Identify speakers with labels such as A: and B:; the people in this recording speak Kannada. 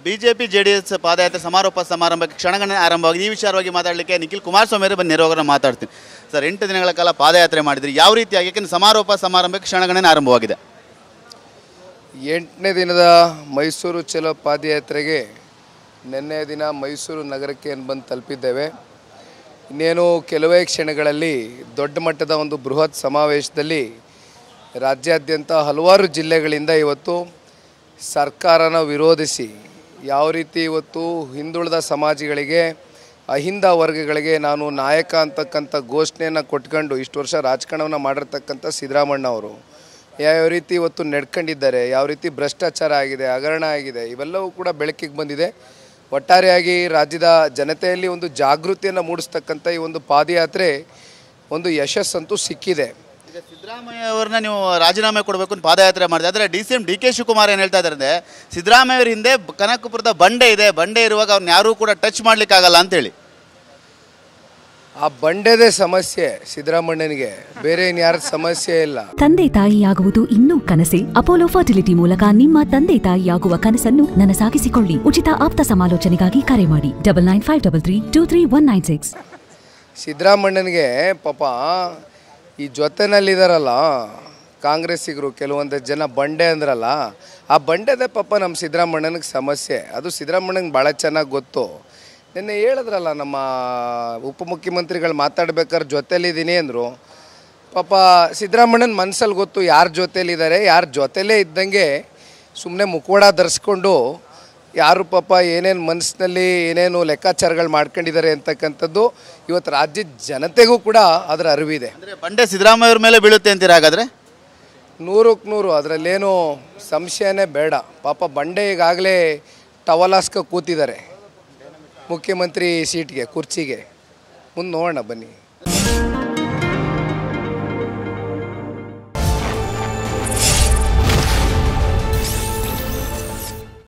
A: ಬಿಜೆಪಿ ಜೆಡಿಎಸ್ ಪಾದಯಾತ್ರೆ ಸಮಾರೋಪ ಸಮಾರಂಭಕ್ಕೆ ಕ್ಷಣಗಣನೆ ಆರಂಭವಾಗಿದೆ. ಈ ವಿಚಾರವಾಗಿ ಮಾತಾಡಲಿಕ್ಕೆ ನಿಖಿಲ್ ಕುಮಾರಸ್ವಾಮಿ ಅವರು ಬಂದು ನೇರವಾಗಿ ಮಾತಾಡ್ತೀನಿ. ಸರ್, 8 ದಿನಗಳ ಕಾಲ ಪಾದಯಾತ್ರೆ ಮಾಡಿದ್ರಿ, ಯಾವ ರೀತಿಯಾಗಿ? ಯಾಕೆಂದರೆ ಸಮಾರೋಪ ಸಮಾರಂಭಕ್ಕೆ ಕ್ಷಣಗಣನೆ ಆರಂಭವಾಗಿದೆ.
B: 8ನೇ ದಿನದ ಮೈಸೂರು ಚಲೋ ಪಾದಯಾತ್ರೆಗೆ ನಿನ್ನೆ ದಿನ ಮೈಸೂರು ನಗರಕ್ಕೆ ಬಂದು ತಲುಪಿದ್ದೇವೆ. ಇನ್ನೇನು ಕೆಲವೇ ಕ್ಷಣಗಳಲ್ಲಿ ದೊಡ್ಡ ಮಟ್ಟದ ಒಂದು ಬೃಹತ್ ಸಮಾವೇಶದಲ್ಲಿ ರಾಜ್ಯಾದ್ಯಂತ ಹಲವಾರು ಜಿಲ್ಲೆಗಳಿಂದ ಇವತ್ತು ಸರ್ಕಾರನ ವಿರೋಧಿಸಿ ಯಾವ ರೀತಿ ಇವತ್ತು ಹಿಂದುಳಿದ ಸಮಾಜಗಳಿಗೆ, ಅಹಿಂದ ವರ್ಗಗಳಿಗೆ ನಾನು ನಾಯಕ ಅಂತಕ್ಕಂಥ ಘೋಷಣೆಯನ್ನು ಕೊಟ್ಕೊಂಡು ಇಷ್ಟು ವರ್ಷ ರಾಜಕಾರಣವನ್ನು ಮಾಡಿರ್ತಕ್ಕಂಥ ಸಿದ್ದರಾಮಣ್ಣ ಅವರು ಯಾವ ರೀತಿ ಇವತ್ತು ನಡ್ಕೊಂಡಿದ್ದಾರೆ, ಯಾವ ರೀತಿ ಭ್ರಷ್ಟಾಚಾರ ಆಗಿದೆ, ಹಗರಣ ಆಗಿದೆ, ಇವೆಲ್ಲವೂ ಕೂಡ ಬೆಳಕಿಗೆ ಬಂದಿದೆ. ಒಟ್ಟಾರೆಯಾಗಿ ರಾಜ್ಯದ ಜನತೆಯಲ್ಲಿ ಒಂದು ಜಾಗೃತಿಯನ್ನು ಮೂಡಿಸ್ತಕ್ಕಂಥ ಈ ಒಂದು ಪಾದಯಾತ್ರೆ ಒಂದು ಯಶಸ್ಸಂತೂ ಸಿಕ್ಕಿದೆ.
A: ಈಗ ಸಿದ್ದರಾಮಯ್ಯ ಅವ್ರನ್ನ ನೀವು ರಾಜೀನಾಮೆ ಕೊಡಬೇಕು ಅಂತ ಪಾದಯಾತ್ರೆ ಮಾಡಿದೆ. ಆದರೆ ಡಿ.ಕೆ. ಶಿವಕುಮಾರ್ ಏನು ಹೇಳ್ತಾ ಇದ್ದಾರೆ ಅಂದರೆ, ಸಿದ್ದರಾಮಯ್ಯ ಅವ್ರ ಹಿಂದೆ ಕನಕಪುರದ ಬಂಡೆ ಇದೆ, ಬಂಡೆ ಇರುವಾಗ ಅವ್ರನ್ನ ಯಾರೂ ಕೂಡ ಟಚ್ ಮಾಡಲಿಕ್ಕಾಗಲ್ಲ ಅಂತೇಳಿ.
B: ಆ ಬಂಡೆದೇ ಸಮಸ್ಯೆ ಸಿದ್ದರಾಮಣ್ಣನಿಗೆ, ಬೇರೆ ಇನ್ಯಾರ ಸಮಸ್ಯೆ ಇಲ್ಲ.
C: ತಂದೆ ತಾಯಿಯಾಗುವುದು ಇನ್ನೂ ಕನಸೆ? ಅಪೋಲೋ ಫರ್ಟಿಲಿಟಿ ಮೂಲಕ ನಿಮ್ಮ ತಂದೆ ತಾಯಿಯಾಗುವ ಕನಸನ್ನು ನನಸಾಗಿಸಿಕೊಳ್ಳಿ. ಉಚಿತ ಆಪ್ತ ಸಮಾಲೋಚನೆಗಾಗಿ ಕರೆ ಮಾಡಿ 9953323196.
B: ಸಿದ್ದರಾಮಣ್ಣನಿಗೆ ಪಾಪ ಈ ಜೊತೆನಲ್ಲಿದ್ದಾರಲ್ಲ ಕಾಂಗ್ರೆಸ್ಸಿಗರು ಕೆಲವೊಂದು ಜನ ಬಂಡೆ ಅಂದ್ರಲ್ಲ, ಆ ಬಂಡೆದೇ ಪಾಪ ನಮ್ಮ ಸಿದ್ದರಾಮಣ್ಣನಿಗೆ ಸಮಸ್ಯೆ. ಅದು ಸಿದ್ದರಾಮಣ್ಣನಿಗೆ ಭಾಳ ಚೆನ್ನಾಗಿ ಗೊತ್ತು. ನಿನ್ನೆ ಹೇಳಿದ್ರಲ್ಲ, ನಮ್ಮ ಉಪಮುಖ್ಯಮಂತ್ರಿಗಳು ಮಾತಾಡ್ಬೇಕಾದ್ರೆ ಜೊತೆಲಿದ್ದೀನಿ ಅಂದರು. ಪಾಪ ಸಿದ್ದರಾಮಣ್ಣನ ಮನಸ್ಸಲ್ಲಿ ಗೊತ್ತು ಯಾರ ಜೊತೆಲಿದ್ದಾರೆ, ಯಾರ ಜೊತೆಲೇ ಇದ್ದಂಗೆ ಸುಮ್ಮನೆ ಮುಖವಾಡ ಧರಿಸ್ಕೊಂಡು ಯಾರು ಪಾಪ ಏನೇನು ಮನಸ್ಸಿನಲ್ಲಿ ಏನೇನು ಲೆಕ್ಕಾಚಾರಗಳು ಮಾಡ್ಕೊಂಡಿದ್ದಾರೆ ಅಂತಕ್ಕಂಥದ್ದು ಇವತ್ತು ರಾಜ್ಯದ ಜನತೆಗೂ ಕೂಡ ಅದರ ಅರಿವಿದೆ.
A: ಅಂದರೆ ಬಂಡೆ ಸಿದ್ದರಾಮಯ್ಯ ಅವ್ರ ಮೇಲೆ ಬೀಳುತ್ತೆ ಅಂತೀರ ಹಾಗಾದರೆ?
B: 100ಕ್ಕೆ 100, ಅದರಲ್ಲೇನು ಸಂಶಯನೇ ಬೇಡ. ಪಾಪ ಬಂಡೆ ಈಗಾಗಲೇ ಟವಲಾಸ್ಕ ಕೂತಿದ್ದಾರೆ ಮುಖ್ಯಮಂತ್ರಿ ಸೀಟ್ಗೆ, ಕುರ್ಚಿಗೆ. ಮುಂದೆ ನೋಡೋಣ ಬನ್ನಿ.